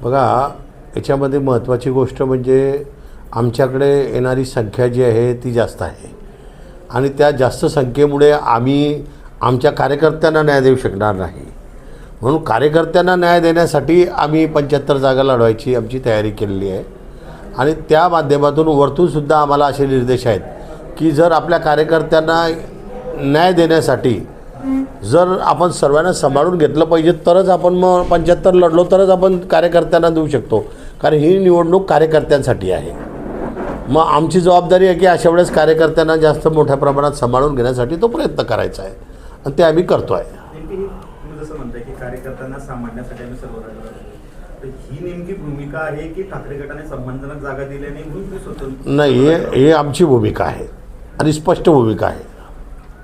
बघा, याच्यामध्ये महत्त्वाची गोष्ट म्हणजे आमच्याकडे येणारी संख्या जी आहे ती जास्त आहे आणि त्या जास्त संख्येमुळे आम्ही आमच्या कार्यकर्त्यांना न्याय देऊ शकणार नाही. म्हणून कार्यकर्त्यांना न्याय देण्यासाठी आम्ही 75 जागा लढवायची आमची तयारी केलेली आहे आणि त्या माध्यमातून वरतूनसुद्धा आम्हाला असे निर्देश आहेत की जर आपल्या कार्यकर्त्यांना न्याय देण्यासाठी जर आपण सर्वांना सांभाळून घेतलं पाहिजे तरच आपण मग 75 लढलो तरच आपण कार्यकर्त्यांना देऊ शकतो, कारण ही निवडणूक कार्यकर्त्यांसाठी आहे. मग आमची जबाबदारी आहे की अशा वेळेस कार्यकर्त्यांना जास्त मोठ्या प्रमाणात सांभाळून घेण्यासाठी तो प्रयत्न करायचा आहे आणि ते आम्ही करतो आहे. तुम्ही जसं म्हणताय की कार्यकर्त्यांना सांभाळण्यासाठी आम्ही सर्व लढलो, तर ही नेमकी भूमिका आहे की ठाकरे गटाने संबंधजनक जागा दिल्याने नाही, हे आमची भूमिका आहे आणि स्पष्ट भूमिका आहे.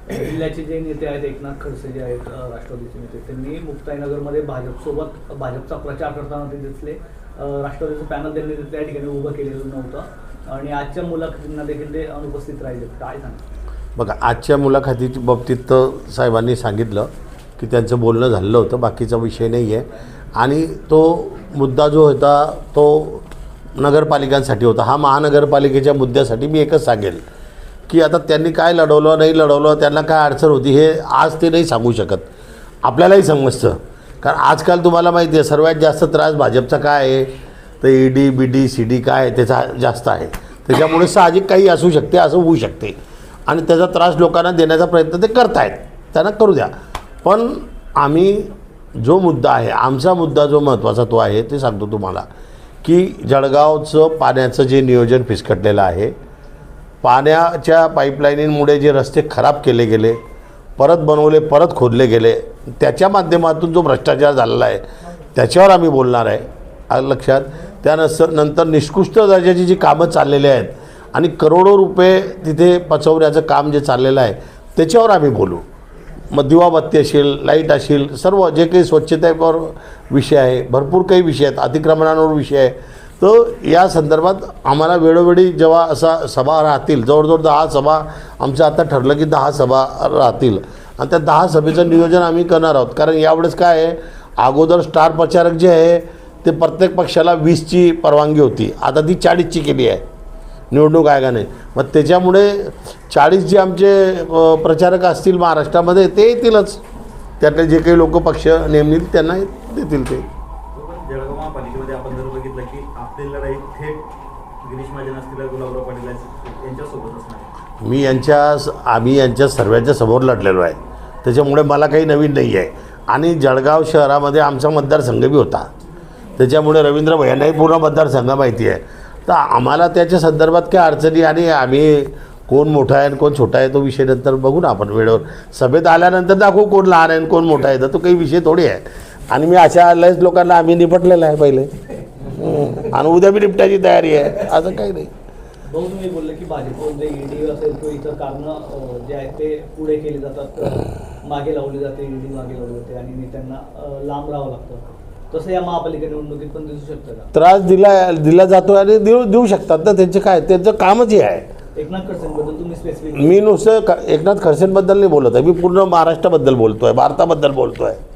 जिल्ह्याचे जे नेते आहेत, एकनाथ खडसे जे आहेत राष्ट्रवादीचे नेते, त्यांनी मुक्ताईनगरमध्ये भाजपचा प्रचार करताना ते दिसले. राष्ट्रवादीचं पॅनल त्यांनी त्या ठिकाणी उभं केलेलं नव्हतं आणि आजच्या मुलाखतींना देखील ते अनुपस्थित राहिले. काय सांगा? बघा, आजच्या मुलाखतीच्या बाबतीत तर साहेबांनी सांगितलं की त्यांचं बोलणं झालं होतं, बाकीचा विषय नाही आहे. आणि तो मुद्दा जो होता तो नगरपालिकांसाठी होता. हा महानगरपालिकेच्या मुद्द्यासाठी मी एकच सांगेल की आता त्यांनी काय लढवलं नाही लढवलं, त्यांना काय अडचण होती हे आज ते नाही सांगू शकत. आपल्यालाही समजतं, कारण आजकाल तुम्हाला माहिती आहे सर्वात जास्त त्रास भाजपचा काय आहे तर ED BD CD काय त्याचा जास्त आहे. त्याच्यामुळे साहजिक काही असू शकते, असं होऊ शकते आणि त्याचा त्रास लोकांना देण्याचा प्रयत्न ते करतायत, त्यांना करू द्या. पण आम्ही जो मुद्दा आहे, आमचा मुद्दा जो महत्त्वाचा तो आहे ते सांगतो तुम्हाला की जळगावचं पाण्याचं जे नियोजन फिसकटलेलं आहे, पाण्याच्या पाईपलाईनींमुळे जे रस्ते खराब केले गेले, परत बनवले, परत खोदले गेले, त्याच्या माध्यमातून जो भ्रष्टाचार झालेला आहे त्याच्यावर आम्ही बोलणार आहे लक्षात. त्यानंतर निकृष्ट दर्जाची जी कामं चाललेली आहेत आणि करोडो रुपये तिथे पचवण्याचं काम जे चाललेलं आहे त्याच्यावर आम्ही बोलू. मग दिवाबत्ती असेल, लाईट असेल, सर्व जे काही स्वच्छतेवर विषय आहे, भरपूर काही विषय आहेत, अतिक्रमणांवर विषय आहे. तर या संदर्भात आम्हाला वेळोवेळी जेव्हा असा सभा राहतील, जवळजवळ 10 सभा आमचं आता ठरलं की 10 सभा राहतील आणि त्या 10 सभेचं नियोजन आम्ही करणार आहोत. कारण यावेळेस काय आहे, अगोदर स्टार प्रचारक जे आहे ते प्रत्येक पक्षाला 20ची परवानगी होती, आता ती 40ची केली आहे निवडणूक आयोगाने. मग त्याच्यामुळे 40 जे आमचे प्रचारक असतील महाराष्ट्रामध्ये ते येतीलच, त्यातले जे काही लोक पक्ष नेमतील त्यांना देतील ते. जळगाव महापालिकेमध्ये आपण जर बघितलं की आपली लढाई थेट गिरीश महाजन असतील, गुलाबराव पाटील यांच्यासोबत असणार. आम्ही यांच्या सर्वांच्या समोर लढलेलो आहे, त्याच्यामुळे मला काही नवीन नाही आहे. आणि जळगाव शहरामध्ये आमचा मतदारसंघ बी होता, त्याच्यामुळे रवींद्र भैयांनाही पूर्ण मतदारसंघ माहिती आहे. तर आम्हाला त्याच्या संदर्भात काय अडचणी आणि आम्ही कोण मोठा आहे आणि कोण छोटा आहे तो विषय नंतर बघू ना आपण वेळेवर. सभेत आल्यानंतर दाखवू कोण लहान आहे आणि कोण मोठा आहे, तर तो काही विषय थोडी आहे. आणि मी अशा लयच लोकांना आम्ही निपटलेलं आहे पहिले आणि उद्या बी निपटायची तयारी आहे, असं काही नाही. भाऊ, तुम्ही बोलले की भाजप जे ED असेल किंवा इतर कारणं जे आहेत ते पुढे केले जातात, मागे लावली जाते, ED मागे लावली जाते आणि नेत्यांना लांब राहावं लागतं. तसं या महापालिका निवडणुकीत पण दिसू शकतं का? त्रास दिला जातो आणि देऊ शकतात ना, त्यांचं काय, त्यांचं कामच हे आहे. एकनाथ खडसेंबद्दल तुम्ही स्पेसिफिक? मी नुसतं एकनाथ खडसेंबद्दल नाही बोलत आहे, मी पूर्ण महाराष्ट्राबद्दल बोलतो आहे, भारताबद्दल बोलतो आहे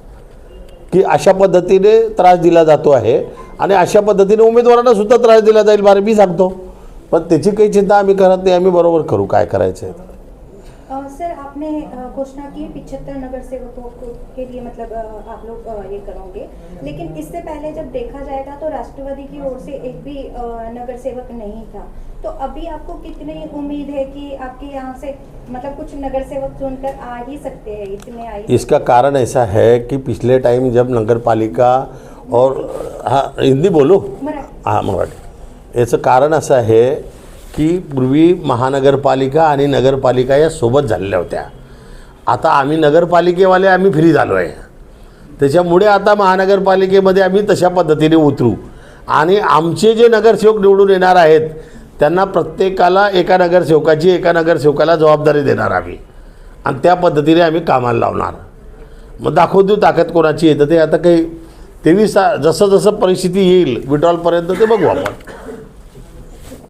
की अशा पद्धतीने त्रास दिला जातो आहे आणि अशा पद्धतीने उमेदवारांना सुद्धा त्रास दिला जाईल. बरं, मी सांगतो, पण त्याची काही चिंता आम्ही करत नाही, आम्ही बरोबर करू काय करायचं आहे. सर, आपने घोषणा की 75 नगर सेवकों के लिए मतलब आप लोग ये करोगे, लेकिन इससे पहले जब देखा जाएगा तो राष्ट्रवादी की ओर से एक भी नगर सेवक नहीं था. तो अभी आपको कितनी उम्मीद है कि आपके यहाँ से मतलब कुछ नगर सेवक चुनकर आ ही सकते हैं, इतने आई? इसका कारण ऐसा है कि पिछले टाइम जब नगर पालिका और हाँ हिंदी बोलो, हाँ मराठी, याचं कारण असं आहे की पूर्वी महानगरपालिका आणि नगरपालिका या सोबत झालेल्या होत्या. आता आम्ही नगरपालिकेवाले आम्ही फ्री झालो आहे, त्याच्यामुळे आता महानगरपालिकेमध्ये आम्ही तशा पद्धतीने उतरू आणि आमचे जे नगरसेवक निवडून येणार आहेत त्यांना प्रत्येकाला एका नगरसेवकाला जबाबदारी देणार आम्ही आणि त्या पद्धतीने आम्ही कामाला लावणार. मग दाखवू देऊ ताकद कोणाची येतं ते. आता काही 23 जसं जसं परिस्थिती येईल विड्रॉलपर्यंत ते बघू आपण.